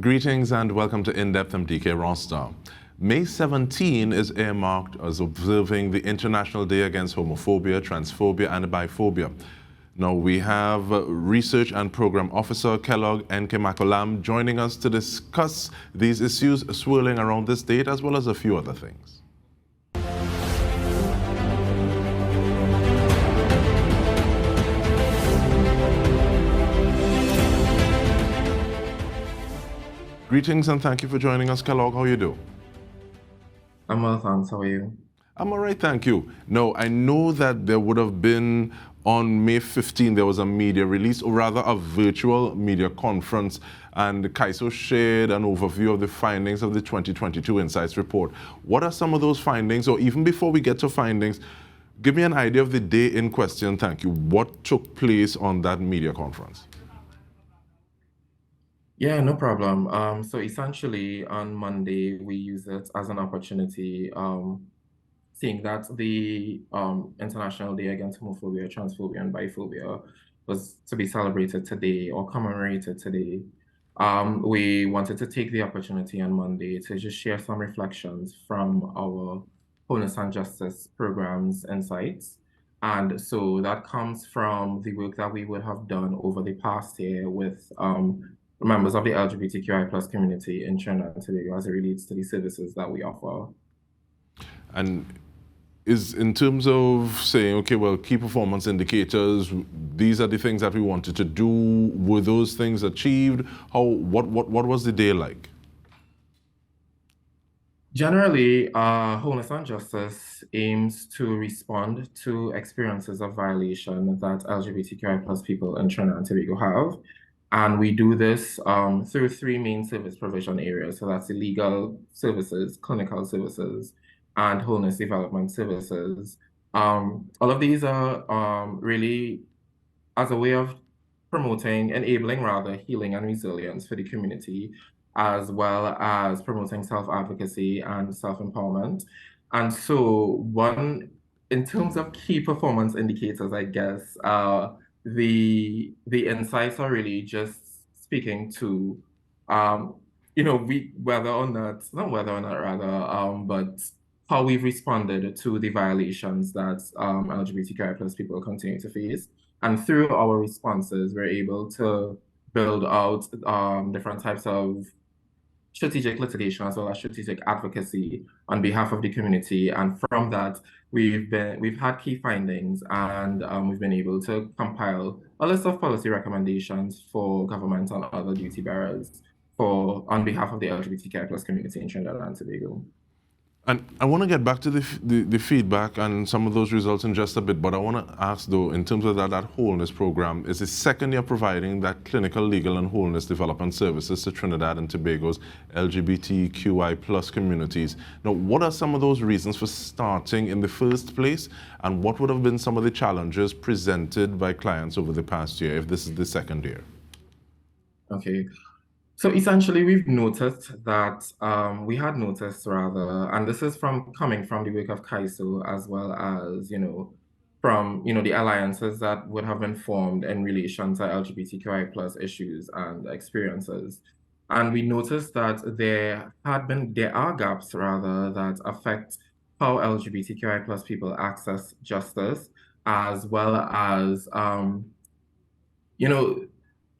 Greetings and welcome to In-Depth. I'm Dike Rostant. May 17 is earmarked as observing the International Day Against Homophobia, Transphobia and Biphobia. Now we have Research and Program Officer Kellog Nkemakolam joining us to discuss these issues swirling around this date as well as a few other things. Greetings and thank you for joining us, Kellogg. How are you doing? I'm well, thanks. How are you? I'm all right, thank you. Now, I know that there would have been, on May 15, there was a media release, or rather a virtual media conference, and CAISO shared an overview of the findings of the 2022 Insights Report. What are some of those findings, or even before we get to findings, give me an idea of the day in question, thank you. What took place on that media conference? Yeah, no problem. So essentially on Monday, we use it as an opportunity, seeing that the International Day Against Homophobia, Transphobia and Biphobia was to be celebrated today or commemorated today. We wanted to take the opportunity on Monday to just share some reflections from our wholeness and justice programs insights. And so that comes from the work that we would have done over the past year with members of the LGBTQI plus community in Trinidad and Tobago as it relates to the services that we offer. And is in terms of saying, okay, well, key performance indicators, these are the things that we wanted to do. Were those things achieved? What was the day like? Generally, wholeness and justice aims to respond to experiences of violation that LGBTQI plus people in Trinidad and Tobago have. And we do this through three main service provision areas. So that's the legal services, clinical services, and wholeness development services. All of these are really as a way of enabling rather, healing and resilience for the community, as well as promoting self-advocacy and self-empowerment. And so in terms of key performance indicators, I guess, the insights are really just speaking to, whether or not, not whether or not rather, but how we've responded to the violations that LGBTQI plus people continue to face. And through our responses, we're able to build out different types of strategic litigation as well as strategic advocacy on behalf of the community. And from that, we've had key findings, and we've been able to compile a list of policy recommendations for government and other duty bearers on behalf of the LGBTQI plus community in Trinidad and Tobago. And I want to get back to the feedback and some of those results in just a bit, but I want to ask though, in terms of that wholeness program, is the second year providing that clinical, legal and wholeness development services to Trinidad and Tobago's LGBTQI plus communities. Now, what are some of those reasons for starting in the first place, and what would have been some of the challenges presented by clients over the past year if this is the second year? Okay. So essentially, we've noticed that we had noticed rather, and this is coming from the work of CAISO as well as, from, the alliances that would have been formed in relation to LGBTQI plus issues and experiences. And we noticed that there are gaps rather that affect how LGBTQI plus people access justice, as well as,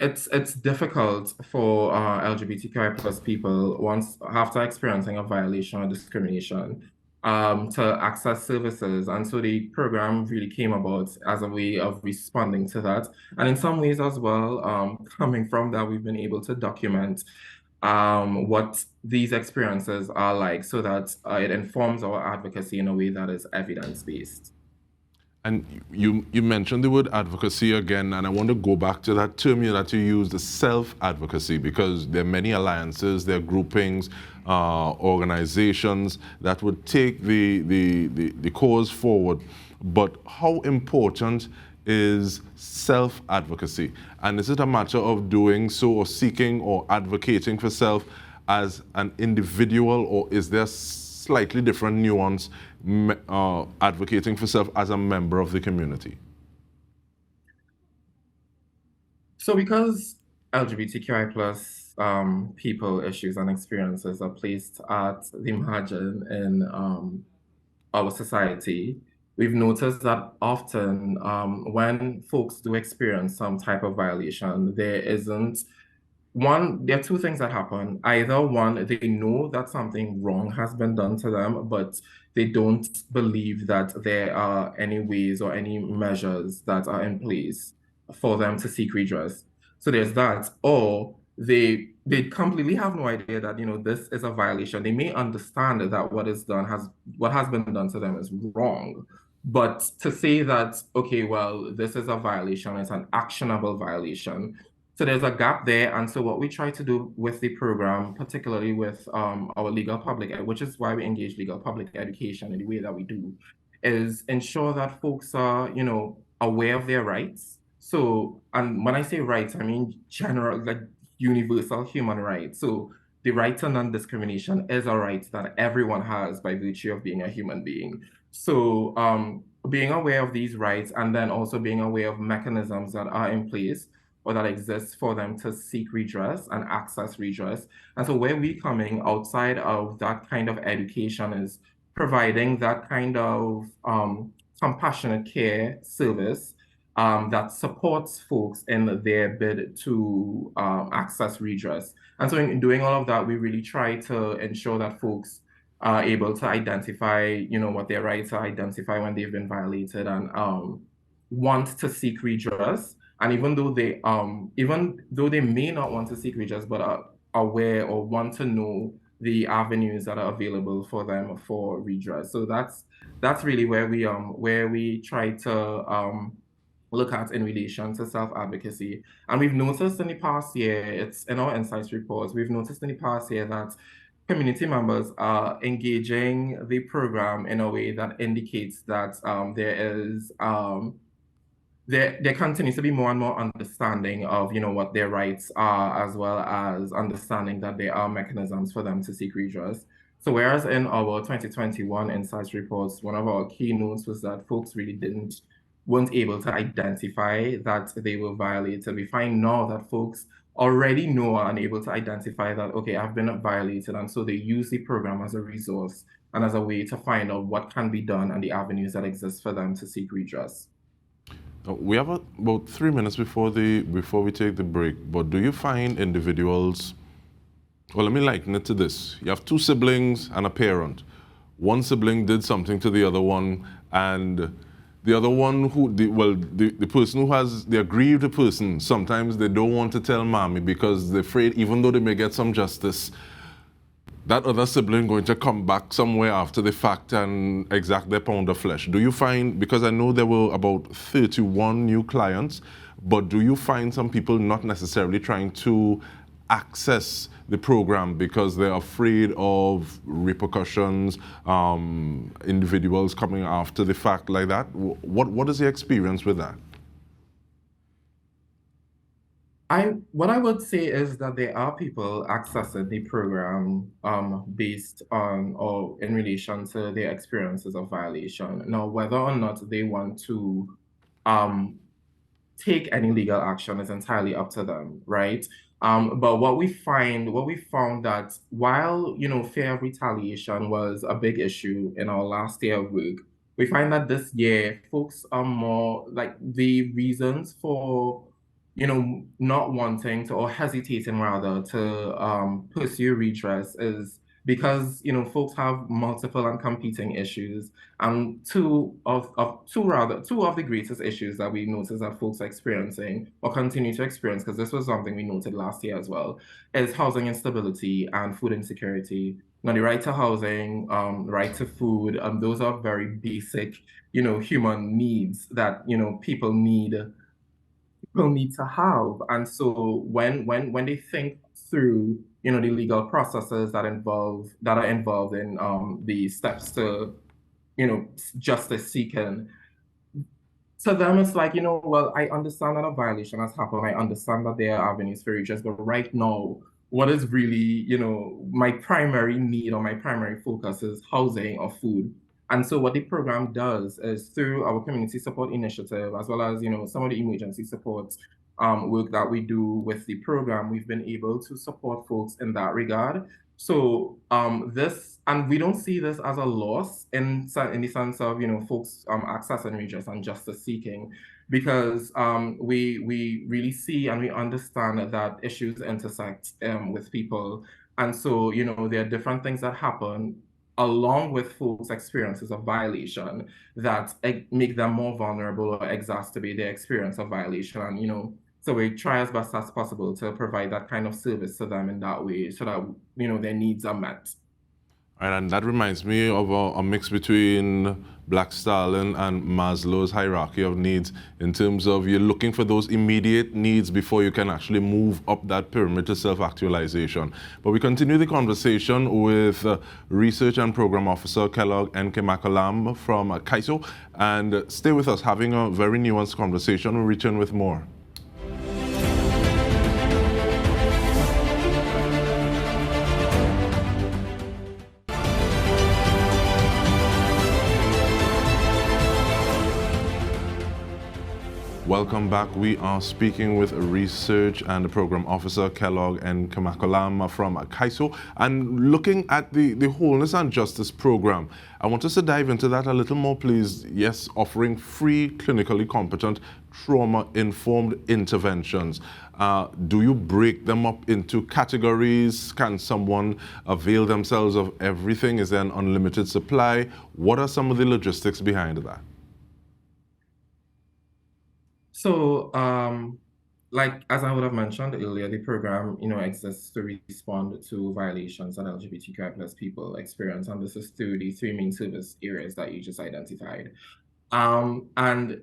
it's difficult for LGBTQI plus people after experiencing a violation or discrimination to access services. And so the program really came about as a way of responding to that. And in some ways as well, coming from that, we've been able to document what these experiences are like so that it informs our advocacy in a way that is evidence-based. And you mentioned the word advocacy again, and I want to go back to that term that you used, the self-advocacy, because there are many alliances, there are groupings, organizations that would take the cause forward. But how important is self-advocacy? And is it a matter of doing so or seeking or advocating for self as an individual, or is there slightly different nuance advocating for self as a member of the community? So because LGBTQI plus people, issues, and experiences are placed at the margin in our society, we've noticed that often when folks do experience some type of violation, there are two things that happen. Either one, they know that something wrong has been done to them, but they don't believe that there are any ways or any measures that are in place for them to seek redress. So there's that. Or they completely have no idea that, this is a violation. They may understand that what has been done to them is wrong. But to say that, okay, well, this is a violation, it's an actionable violation, so there's a gap there. And so what we try to do with the program, particularly with our legal public, which is why we engage legal public education in the way that we do, is ensure that folks are, aware of their rights. So, and when I say rights, I mean general, like universal human rights. So the right to non-discrimination is a right that everyone has by virtue of being a human being. So being aware of these rights and then also being aware of mechanisms that are in place or that exists for them to seek redress and access redress. And so where we coming outside of that kind of education is providing that kind of compassionate care service that supports folks in their bid to access redress. And so in doing all of that, we really try to ensure that folks are able to identify, what their rights are, identify when they've been violated, and want to seek redress. And even though they may not want to seek redress, but are aware or want to know the avenues that are available for them for redress. So that's really where we try to look at in relation to self-advocacy. And we've noticed in the past year, it's in our insights reports, we've noticed in the past year that community members are engaging the program in a way that indicates that there continues to be more and more understanding of, what their rights are, as well as understanding that there are mechanisms for them to seek redress. So whereas in our 2021 Insights reports, one of our keynotes was that folks really weren't able to identify that they were violated, we find now that folks already know and able to identify that, okay, I've been violated. And so they use the program as a resource and as a way to find out what can be done and the avenues that exist for them to seek redress. We have about 3 minutes before we take the break, but do you find individuals, well, let me liken it to this. You have two siblings and a parent. One sibling did something to the other one, and the other one the person who has the aggrieved person, sometimes they don't want to tell mommy because they're afraid, even though they may get some justice, that other sibling going to come back somewhere after the fact and exact their pound of flesh. Do you find, because I know there were about 31 new clients, but do you find some people not necessarily trying to access the program because they're afraid of repercussions, individuals coming after the fact like that? What is the experience with that? What I would say is that there are people accessing the program based on or in relation to their experiences of violation. Now, whether or not they want to take any legal action is entirely up to them, right? But what we found that while, fear of retaliation was a big issue in our last year of work, we find that this year folks are more like the reasons for not wanting to or hesitating rather to pursue redress is because folks have multiple and competing issues, and two of the greatest issues that we notice that folks are experiencing or continue to experience, because this was something we noted last year as well, is housing instability and food insecurity. Now, the right to housing, right to food, those are very basic, human needs that people need to have. And so when they think through the legal processes that are involved in the steps to justice seeking, to them it's like, well, I understand that a violation has happened, I understand that there are avenues for redress, but right now what is really my primary need or my primary focus is housing or food. And so what the program does is, through our community support initiative, as well as some of the emergency supports, work that we do with the program, we've been able to support folks in that regard. So and we don't see this as a loss in the sense of, folks accessing redress and justice seeking, because we really see and we understand that issues intersect with people. And so, there are different things that happen along with folks' experiences of violation that make them more vulnerable or exacerbate their experience of violation. And, so we try as best as possible to provide that kind of service to them in that way so that, their needs are met. And that reminds me of a mix between Black Stalin and Maslow's hierarchy of needs, in terms of you're looking for those immediate needs before you can actually move up that pyramid to self-actualization. But we continue the conversation with Research and Program Officer Kellog Nkemakolam from CAISO. And stay with us, having a very nuanced conversation. We'll return with more. Welcome back. We are speaking with Research and Program Officer Kellog Nkemakolam from CAISO, and looking at the Wholeness and Justice Program. I want us to dive into that a little more, please. Yes, offering free, clinically competent, trauma-informed interventions. Do you break them up into categories? Can someone avail themselves of everything? Is there an unlimited supply? What are some of the logistics behind that? So, like as I would have mentioned earlier, the program, exists to respond to violations that LGBTQI+ people experience, and this is through the three main service areas that you just identified. And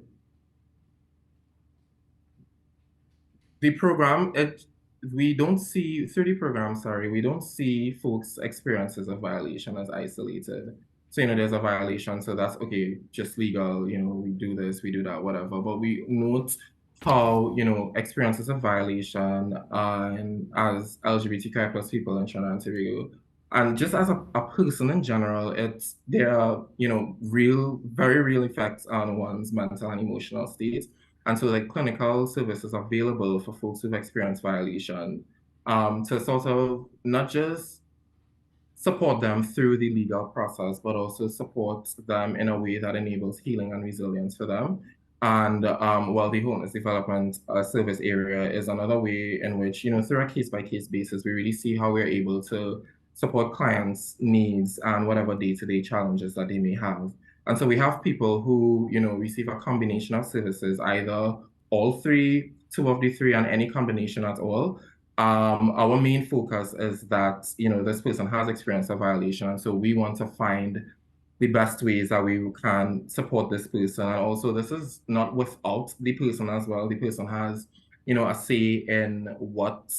the program, we don't see folks' experiences of violation as isolated. So, there's a violation, so that's okay, just legal, we do this, we do that, whatever. But we note how, experiences of violation and as LGBTQI+ people in Trinidad and Tobago, and just as a person in general, there are, very real effects on one's mental and emotional state. And so, like, clinical services available for folks who've experienced violation, to sort of not just support them through the legal process, but also support them in a way that enables healing and resilience for them. And while the wholeness development service area is another way in which, through a case-by-case basis, we really see how we're able to support clients' needs and whatever day-to-day challenges that they may have. And so we have people who, receive a combination of services, either all three, two of the three, and any combination at all. Our main focus is that, this person has experienced a violation, and so we want to find the best ways that we can support this person. And also, this is not without the person as well. The person has, a say in what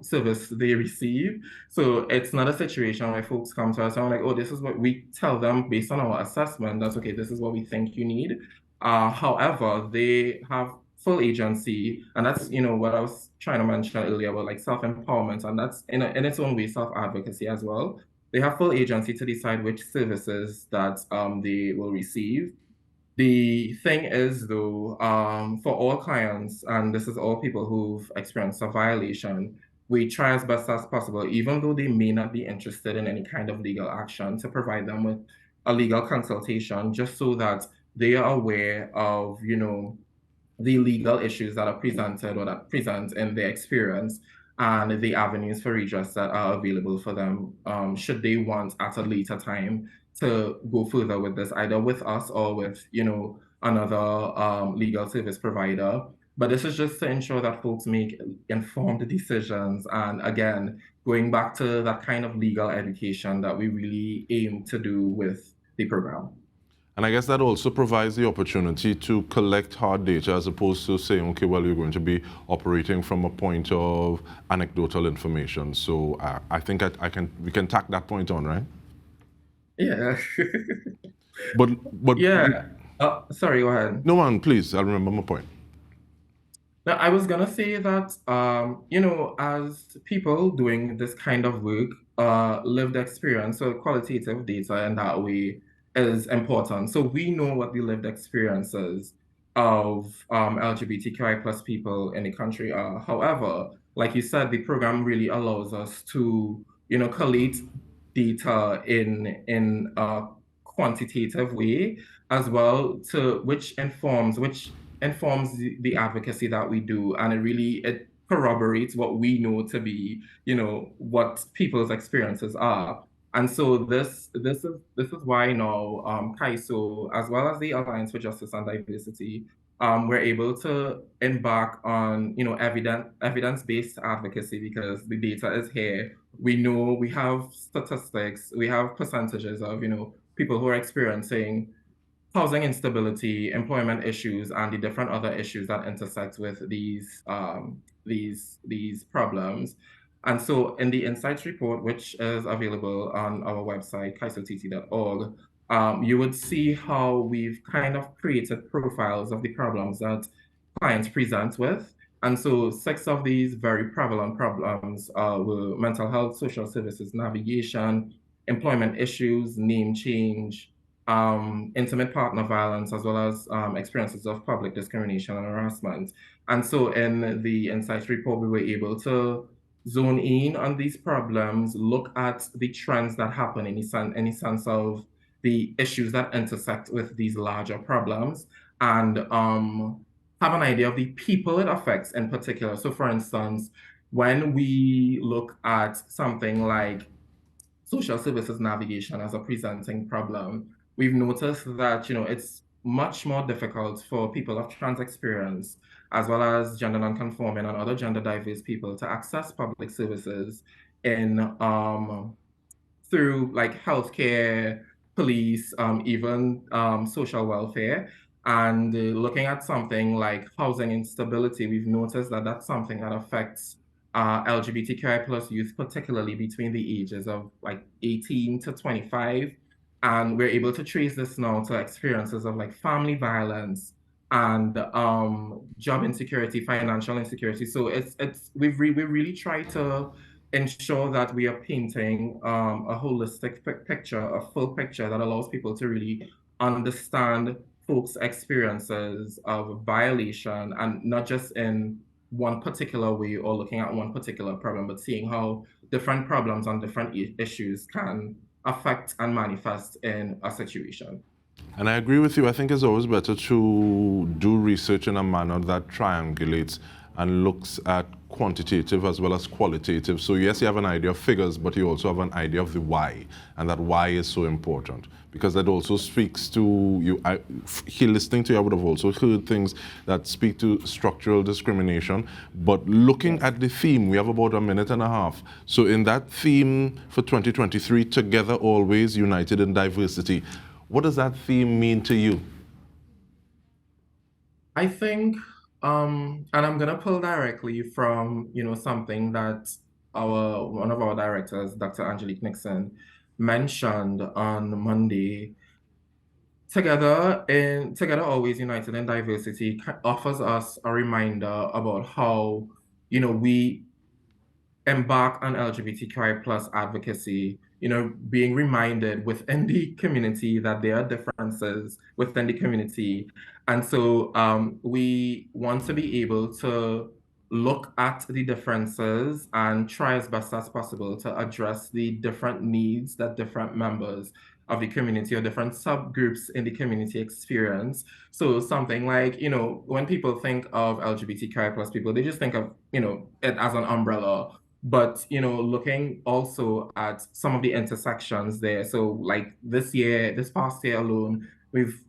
service they receive. So it's not a situation where folks come to us and like, oh, this is what we tell them based on our assessment. That's okay, this is what we think you need. However, they have full agency, and that's what I was trying to mention earlier about like self-empowerment, and that's in its own way self-advocacy as well. They have full agency to decide which services that they will receive. The thing is, though, for all clients, and this is all people who've experienced a violation, we try as best as possible, even though they may not be interested in any kind of legal action, to provide them with a legal consultation, just so that they are aware of, the legal issues that are presented or that present in their experience, and the avenues for redress that are available for them, should they want at a later time to go further with this, either with us or with, another legal service provider. But this is just to ensure that folks make informed decisions. And again, going back to that kind of legal education that we really aim to do with the program. And I guess that also provides the opportunity to collect hard data, as opposed to saying, okay, well, you're going to be operating from a point of anecdotal information. So I think we can tack that point on, right? Yeah. but yeah. Sorry, go ahead. No, man, please. I'll remember my point. Now, I was gonna say that, as people doing this kind of work, lived experience, so qualitative data in that way is important. So we know what the lived experience is. LGBTQI plus people in the country are. However, like you said, the program really allows us to, collate data in a quantitative way as well, to which informs the advocacy that we do, and it corroborates what we know to be, what people's experiences are. And so this is why now CAISO, as well as the Alliance for Justice and Diversity, we're able to embark on evidence-based advocacy because the data is here. We know we have statistics, we have percentages of people who are experiencing housing instability, employment issues, and the different other issues that intersect with these problems. And so in the Insights report, which is available on our website, kaisott.org, you would see how we've kind of created profiles of the problems that clients present with. And so 6 of these very prevalent problems were mental health, social services, navigation, employment issues, name change, intimate partner violence, as well as experiences of public discrimination and harassment. And so in the Insights report, we were able to zone in on these problems, look at the trends that happen in any sense of the issues that intersect with these larger problems, and have an idea of the people it affects in particular. So for instance, when we look at something like social services navigation as a presenting problem, we've noticed that it's much more difficult for people of trans experience, as well as gender nonconforming and other gender diverse people, to access public services in through like healthcare, police, even social welfare. And looking at something like housing instability, we've noticed that that's something that affects LGBTQI plus youth, particularly between the ages of like 18 to 25. And we're able to trace this now to experiences of like family violence and job insecurity, financial insecurity. So we really try to ensure that we are painting a holistic picture, a full picture that allows people to really understand folks' experiences of violation, and not just in one particular way or looking at one particular problem, but seeing how different problems and different issues can affect and manifest in a situation. And I agree with you. I think it's always better to do research in a manner that triangulates and looks at quantitative as well as qualitative. So yes, you have an idea of figures, but you also have an idea of the why, and that why is so important, because that also speaks to you. Listening to you, I would have also heard things that speak to structural discrimination. But looking at the theme, we have about a minute and a half. So in that theme for 2023, Together Always, United in Diversity, what does that theme mean to you? I think, and I'm gonna pull directly from, something that one of our directors, Dr. Angelique Nixon, mentioned on Monday. Together Always United in Diversity offers us a reminder about how, we embark on LGBTQI plus advocacy, being reminded within the community that there are differences within the community. And so we want to be able to look at the differences and try as best as possible to address the different needs that different members of the community or different subgroups in the community experience. So something like, when people think of LGBTQI plus people, they just think of, it as an umbrella. But looking also at some of the intersections there. So like this past year alone, we've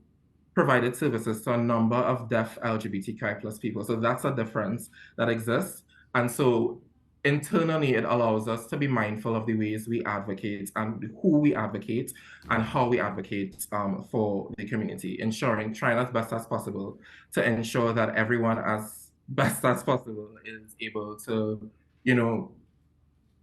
provided services to a number of deaf LGBTQI plus people. So that's a difference that exists. And so internally, it allows us to be mindful of the ways we advocate and who we advocate and how we advocate for the community, trying as best as possible to ensure that everyone as best as possible is able to,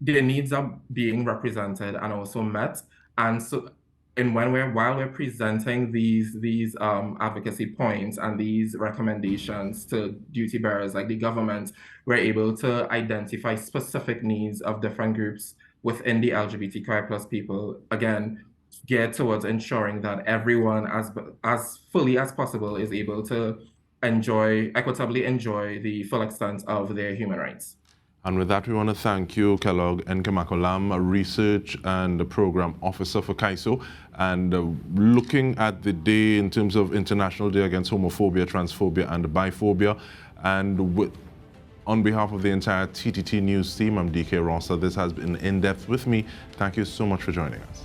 their needs are being represented and also met. And so, while we're presenting these advocacy points and these recommendations to duty bearers like the government, we're able to identify specific needs of different groups within the LGBTQI plus people, again, geared towards ensuring that everyone as fully as possible is able to equitably enjoy the full extent of their human rights. And with that, we want to thank you, Kellog Nkemakolam, a research and program officer for CAISO, and looking at the day in terms of International Day Against Homophobia, Transphobia and Biphobia. And on behalf of the entire TTT News team, I'm Dike Rostant. This has been In Depth with me. Thank you so much for joining us.